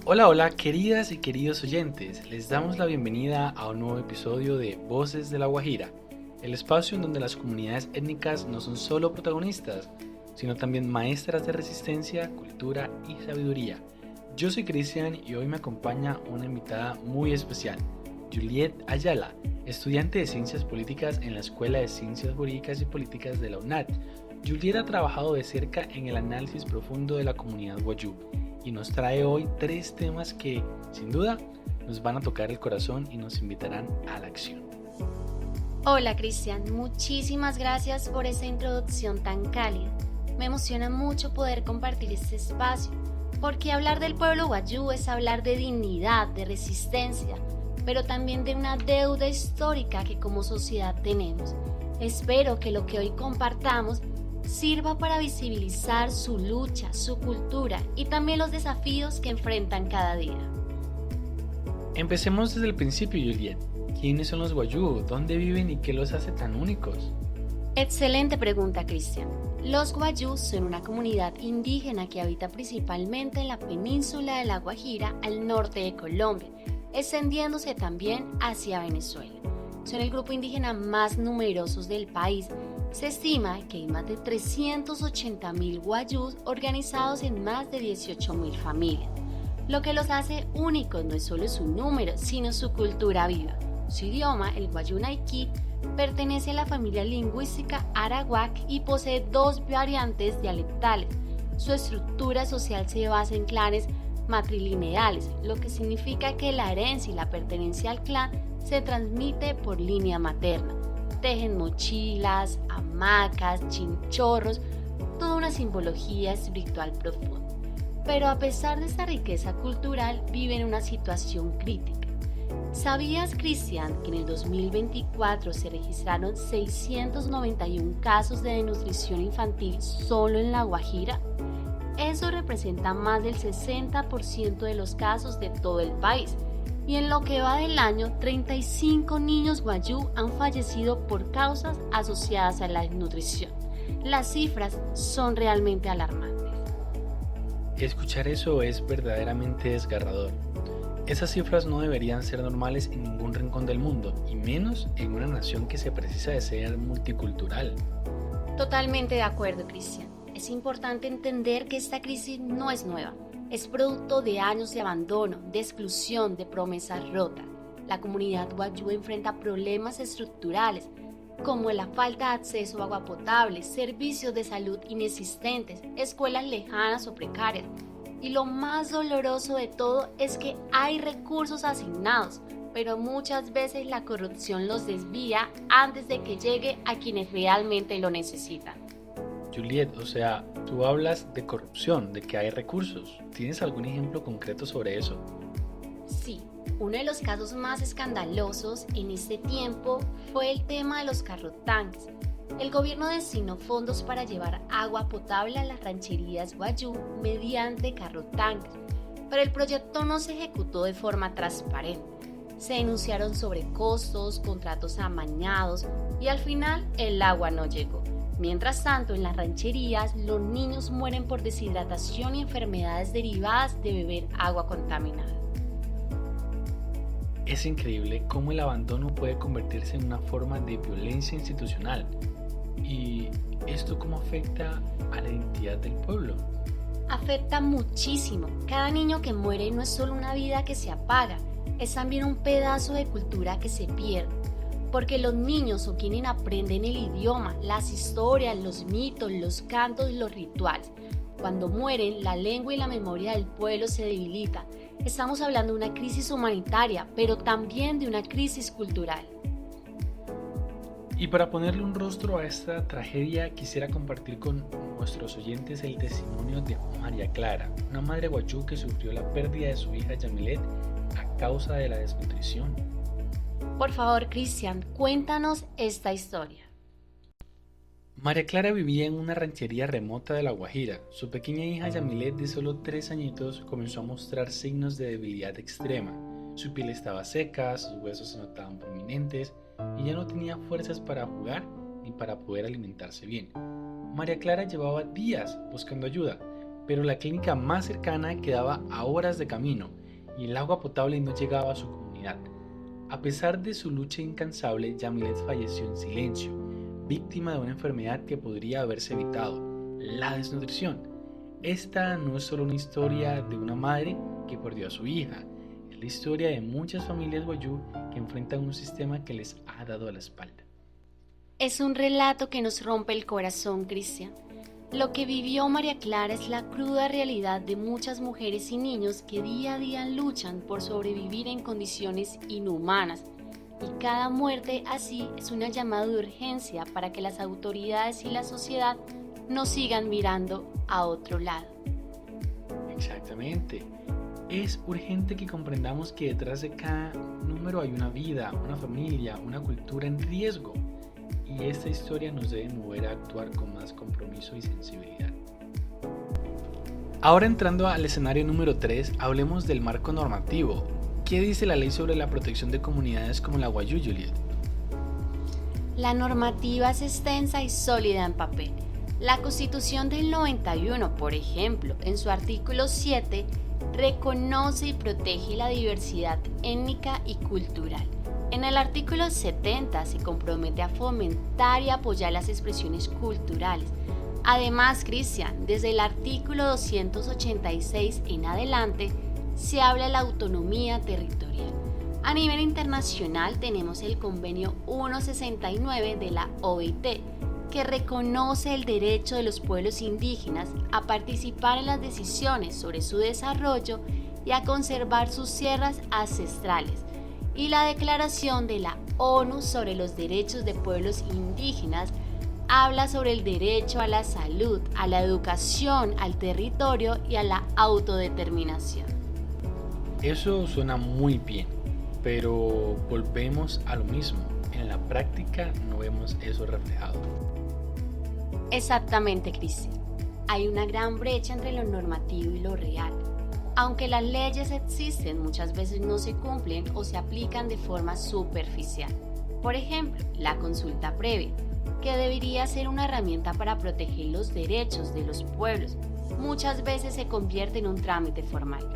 Hola, hola, queridas y queridos oyentes, les damos la bienvenida a un nuevo episodio de Voces de la Guajira, el espacio en donde las comunidades étnicas no son solo protagonistas, sino también maestras de resistencia, cultura y sabiduría. Yo soy Cristian y hoy me acompaña una invitada muy especial, Juliet Ayala, estudiante de Ciencias Políticas en la Escuela de Ciencias Jurídicas y Políticas de la UNAD. Juliet ha trabajado de cerca en el análisis profundo de la comunidad wayuu y nos trae hoy 3 temas que, sin duda, nos van a tocar el corazón y nos invitarán a la acción. Hola Cristian, muchísimas gracias por esa introducción tan cálida. Me emociona mucho poder compartir este espacio, porque hablar del pueblo wayuu es hablar de dignidad, de resistencia, pero también de una deuda histórica que como sociedad tenemos. Espero que lo que hoy compartamos sirva para visibilizar su lucha, su cultura y también los desafíos que enfrentan cada día. Empecemos desde el principio, Juliet. ¿Quiénes son los wayuu? ¿Dónde viven y qué los hace tan únicos? Excelente pregunta, Cristian. Los wayuu son una comunidad indígena que habita principalmente en la península de La Guajira, al norte de Colombia, extendiéndose también hacia Venezuela. Son el grupo indígena más numeroso del país. Se estima que hay más de 380.000 wayús organizados en más de 18.000 familias. Lo que los hace únicos no es solo su número, sino su cultura viva. Su idioma, el wayuu naiquí, pertenece a la familia lingüística arawak y posee 2 variantes dialectales. Su estructura social se basa en clanes matrilineales, lo que significa que la herencia y la pertenencia al clan se transmite por línea materna. Tejen mochilas, hamacas, chinchorros, toda una simbología espiritual profunda. Pero a pesar de esta riqueza cultural, viven una situación crítica. ¿Sabías, Cristian, que en el 2024 se registraron 691 casos de desnutrición infantil solo en La Guajira? Eso representa más del 60% de los casos de todo el país. Y en lo que va del año, 35 niños wayuu han fallecido por causas asociadas a la desnutrición. Las cifras son realmente alarmantes. Escuchar eso es verdaderamente desgarrador. Esas cifras no deberían ser normales en ningún rincón del mundo, y menos en una nación que se precisa de ser multicultural. Totalmente de acuerdo, Cristian. Es importante entender que esta crisis no es nueva. Es producto de años de abandono, de exclusión, de promesas rotas. La comunidad wayuu enfrenta problemas estructurales, como la falta de acceso a agua potable, servicios de salud inexistentes, escuelas lejanas o precarias. Y lo más doloroso de todo es que hay recursos asignados, pero muchas veces la corrupción los desvía antes de que llegue a quienes realmente lo necesitan. Juliet, o sea, tú hablas de corrupción, de que hay recursos. ¿Tienes algún ejemplo concreto sobre eso? Sí, uno de los casos más escandalosos en este tiempo fue el tema de los carrotanques. El gobierno destinó fondos para llevar agua potable a las rancherías wayuu mediante carrotanques, pero el proyecto no se ejecutó de forma transparente. Se denunciaron sobrecostos, contratos amañados y al final el agua no llegó. Mientras tanto, en las rancherías, los niños mueren por deshidratación y enfermedades derivadas de beber agua contaminada. Es increíble cómo el abandono puede convertirse en una forma de violencia institucional. ¿Y esto cómo afecta a la identidad del pueblo? Afecta muchísimo. Cada niño que muere no es solo una vida que se apaga, es también un pedazo de cultura que se pierde. Porque los niños son quienes aprenden el idioma, las historias, los mitos, los cantos y los rituales. Cuando mueren, la lengua y la memoria del pueblo se debilitan. Estamos hablando de una crisis humanitaria, pero también de una crisis cultural. Y para ponerle un rostro a esta tragedia, quisiera compartir con nuestros oyentes el testimonio de María Clara, una madre wayuu que sufrió la pérdida de su hija Yamilet a causa de la desnutrición. Por favor, Cristian, cuéntanos esta historia. María Clara vivía en una ranchería remota de La Guajira. Su pequeña hija Yamilet, de solo 3 añitos, comenzó a mostrar signos de debilidad extrema. Su piel estaba seca, sus huesos se notaban prominentes y ya no tenía fuerzas para jugar ni para poder alimentarse bien. María Clara llevaba días buscando ayuda, pero la clínica más cercana quedaba a horas de camino y el agua potable no llegaba a su comunidad. A pesar de su lucha incansable, Yamilet falleció en silencio, víctima de una enfermedad que podría haberse evitado, la desnutrición. Esta no es solo una historia de una madre que perdió a su hija, es la historia de muchas familias wayuu que enfrentan un sistema que les ha dado a la espalda. Es un relato que nos rompe el corazón, Cristian. Lo que vivió María Clara es la cruda realidad de muchas mujeres y niños que día a día luchan por sobrevivir en condiciones inhumanas. Y cada muerte así es una llamada de urgencia para que las autoridades y la sociedad no sigan mirando a otro lado. Exactamente. Es urgente que comprendamos que detrás de cada número hay una vida, una familia, una cultura en riesgo. Y esta historia nos debe mover a actuar con más compromiso y sensibilidad. Ahora entrando al escenario número 3, hablemos del marco normativo. ¿Qué dice la ley sobre la protección de comunidades como la wayuu, Juliet? La normativa es extensa y sólida en papel. La Constitución del 91, por ejemplo, en su artículo 7, reconoce y protege la diversidad étnica y cultural. En el artículo 70 se compromete a fomentar y apoyar las expresiones culturales. Además, Cristian, desde el artículo 286 en adelante, se habla de la autonomía territorial. A nivel internacional tenemos el convenio 169 de la OIT, que reconoce el derecho de los pueblos indígenas a participar en las decisiones sobre su desarrollo y a conservar sus tierras ancestrales, y la Declaración de la ONU sobre los derechos de pueblos indígenas habla sobre el derecho a la salud, a la educación, al territorio y a la autodeterminación. Eso suena muy bien, pero volvemos a lo mismo. En la práctica no vemos eso reflejado. Exactamente, Cristian. Hay una gran brecha entre lo normativo y lo real. Aunque las leyes existen, muchas veces no se cumplen o se aplican de forma superficial. Por ejemplo, la consulta previa, que debería ser una herramienta para proteger los derechos de los pueblos, muchas veces se convierte en un trámite formal.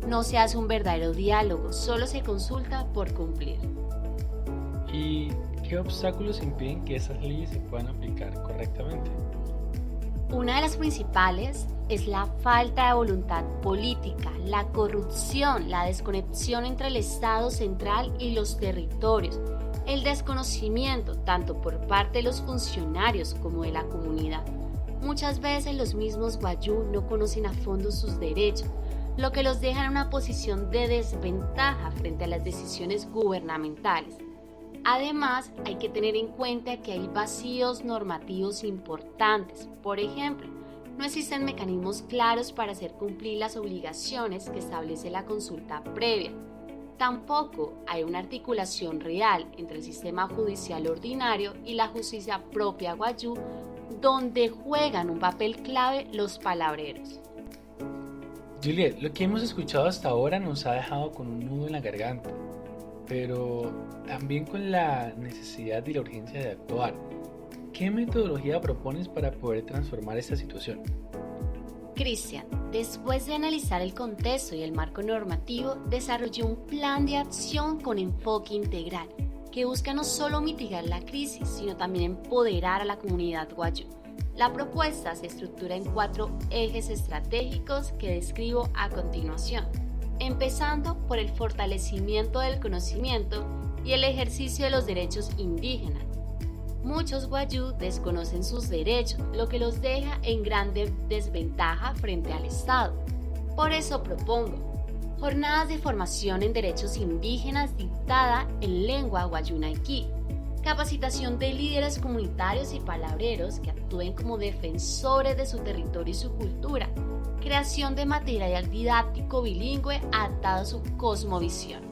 No se hace un verdadero diálogo, solo se consulta por cumplir. ¿Y qué obstáculos impiden que esas leyes se puedan aplicar correctamente? Una de las principales es la falta de voluntad política, la corrupción, la desconexión entre el Estado central y los territorios, el desconocimiento tanto por parte de los funcionarios como de la comunidad. Muchas veces los mismos wayuu no conocen a fondo sus derechos, lo que los deja en una posición de desventaja frente a las decisiones gubernamentales. Además, hay que tener en cuenta que hay vacíos normativos importantes. Por ejemplo, no existen mecanismos claros para hacer cumplir las obligaciones que establece la consulta previa. Tampoco hay una articulación real entre el sistema judicial ordinario y la justicia propia wayuu, donde juegan un papel clave los palabreros. Juliet, lo que hemos escuchado hasta ahora nos ha dejado con un nudo en la garganta, pero también con la necesidad y la urgencia de actuar. ¿Qué metodología propones para poder transformar esta situación? Cristian, después de analizar el contexto y el marco normativo, desarrolló un plan de acción con enfoque integral que busca no solo mitigar la crisis, sino también empoderar a la comunidad wayuu. La propuesta se estructura en 4 ejes estratégicos que describo a continuación, empezando por el fortalecimiento del conocimiento y el ejercicio de los derechos indígenas. Muchos wayuu desconocen sus derechos, lo que los deja en gran desventaja frente al Estado. Por eso propongo jornadas de formación en derechos indígenas dictada en lengua wayuu-naiki, capacitación de líderes comunitarios y palabreros que actúen como defensores de su territorio y su cultura, creación de material didáctico bilingüe adaptado a su cosmovisión.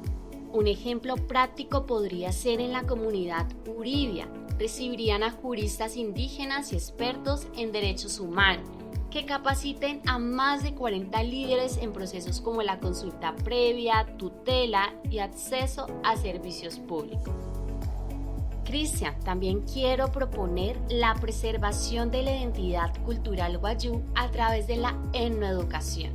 Un ejemplo práctico podría ser en la comunidad Uribia. Recibirían a juristas indígenas y expertos en derechos humanos, que capaciten a más de 40 líderes en procesos como la consulta previa, tutela y acceso a servicios públicos. Cristian, también quiero proponer la preservación de la identidad cultural wayuu a través de la etnoeducación.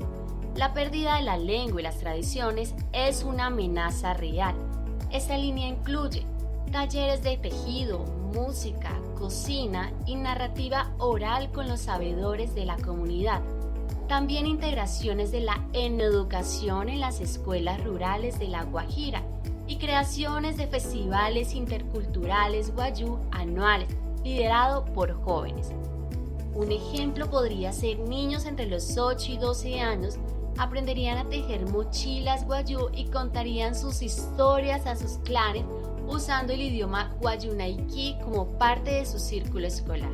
La pérdida de la lengua y las tradiciones es una amenaza real. Esta línea incluye talleres de tejido, música, cocina y narrativa oral con los sabedores de la comunidad. También integraciones de la etnoeducación en las escuelas rurales de La Guajira y creaciones de festivales interculturales wayuu anuales, liderado por jóvenes. Un ejemplo podría ser niños entre los 8 y 12 años aprenderían a tejer mochilas wayuu y contarían sus historias a sus clanes usando el idioma wayuu-naiki como parte de su círculo escolar.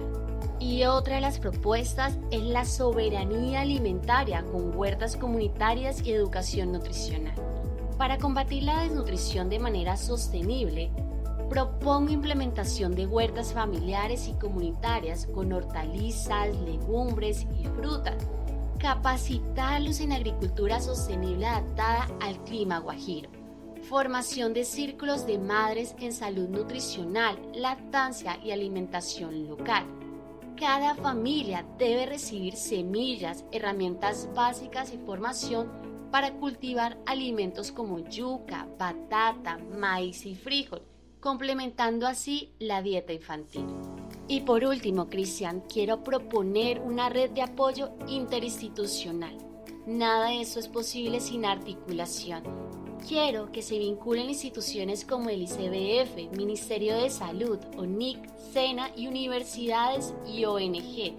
Y otra de las propuestas es la soberanía alimentaria con huertas comunitarias y educación nutricional. Para combatir la desnutrición de manera sostenible, propongo implementación de huertas familiares y comunitarias con hortalizas, legumbres y frutas, capacitarlos en agricultura sostenible adaptada al clima guajiro, formación de círculos de madres en salud nutricional, lactancia y alimentación local. Cada familia debe recibir semillas, herramientas básicas y formación para cultivar alimentos como yuca, batata, maíz y frijol, complementando así la dieta infantil. Y por último, Cristian, quiero proponer una red de apoyo interinstitucional. Nada de eso es posible sin articulación. Quiero que se vinculen instituciones como el ICBF, Ministerio de Salud, ONIC, SENA y universidades y ONG.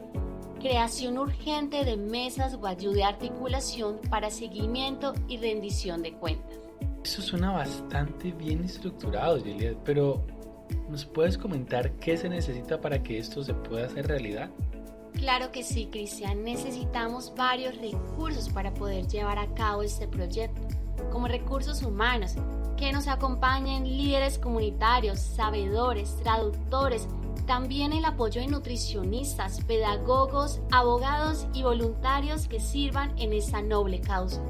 Creación urgente de mesas wayuu de articulación para seguimiento y rendición de cuentas. Eso suena bastante bien estructurado, Juliet, pero ¿nos puedes comentar qué se necesita para que esto se pueda hacer realidad? Claro que sí, Cristian. Necesitamos varios recursos para poder llevar a cabo este proyecto, como recursos humanos, que nos acompañen líderes comunitarios, sabedores, traductores, también el apoyo de nutricionistas, pedagogos, abogados y voluntarios que sirvan en esta noble causa.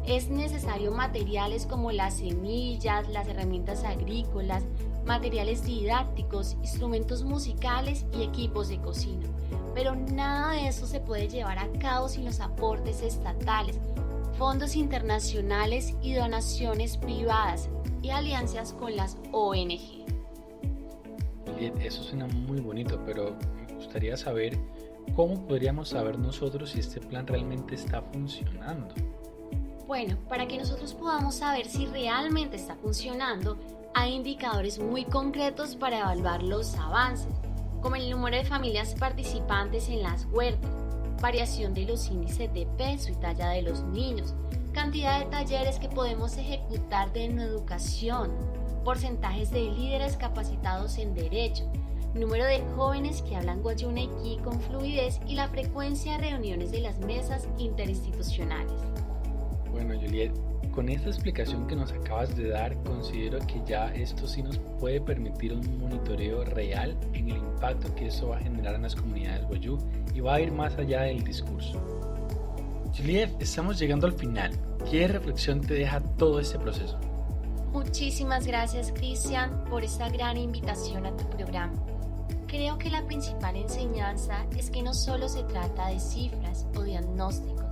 Es necesario materiales como las semillas, las herramientas agrícolas, materiales didácticos, instrumentos musicales y equipos de cocina. Pero nada de eso se puede llevar a cabo sin los aportes estatales, fondos internacionales y donaciones privadas y alianzas con las ONG. Eso suena muy bonito, pero me gustaría saber cómo podríamos saber nosotros si este plan realmente está funcionando. Bueno, para que nosotros podamos saber si realmente está funcionando, hay indicadores muy concretos para evaluar los avances, como el número de familias participantes en las huertas, variación de los índices de peso y talla de los niños, cantidad de talleres que podemos ejecutar de educación, porcentajes de líderes capacitados en derecho, número de jóvenes que hablan wayuu-naiki con fluidez y la frecuencia de reuniones de las mesas interinstitucionales. Bueno, Juliet, con esta explicación que nos acabas de dar, considero que ya esto sí nos puede permitir un monitoreo real en el impacto que esto va a generar en las comunidades wayuu y va a ir más allá del discurso. Juliet, estamos llegando al final. ¿Qué reflexión te deja todo este proceso? Muchísimas gracias, Cristian, por esta gran invitación a tu programa. Creo que la principal enseñanza es que no solo se trata de cifras o diagnósticos,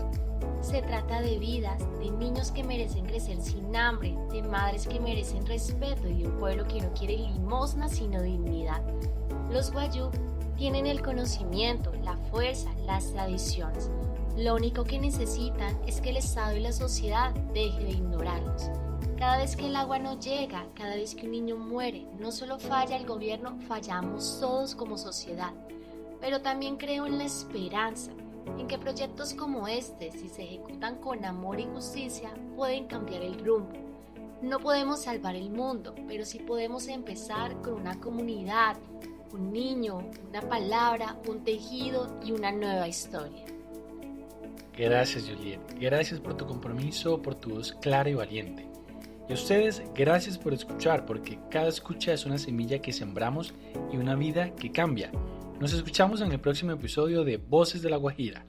se trata de vidas, de niños que merecen crecer sin hambre, de madres que merecen respeto y de un pueblo que no quiere limosna sino dignidad. Los wayuu tienen el conocimiento, la fuerza, las tradiciones. Lo único que necesitan es que el Estado y la sociedad dejen de ignorarlos. Cada vez que el agua no llega, cada vez que un niño muere, no solo falla el gobierno, fallamos todos como sociedad. Pero también creo en la esperanza, en que proyectos como este, si se ejecutan con amor y justicia, pueden cambiar el rumbo. No podemos salvar el mundo, pero sí podemos empezar con una comunidad, un niño, una palabra, un tejido y una nueva historia. Gracias, Juliet. Gracias por tu compromiso, por tu voz clara y valiente. Y a ustedes, gracias por escuchar, porque cada escucha es una semilla que sembramos y una vida que cambia. Nos escuchamos en el próximo episodio de Voces de la Guajira.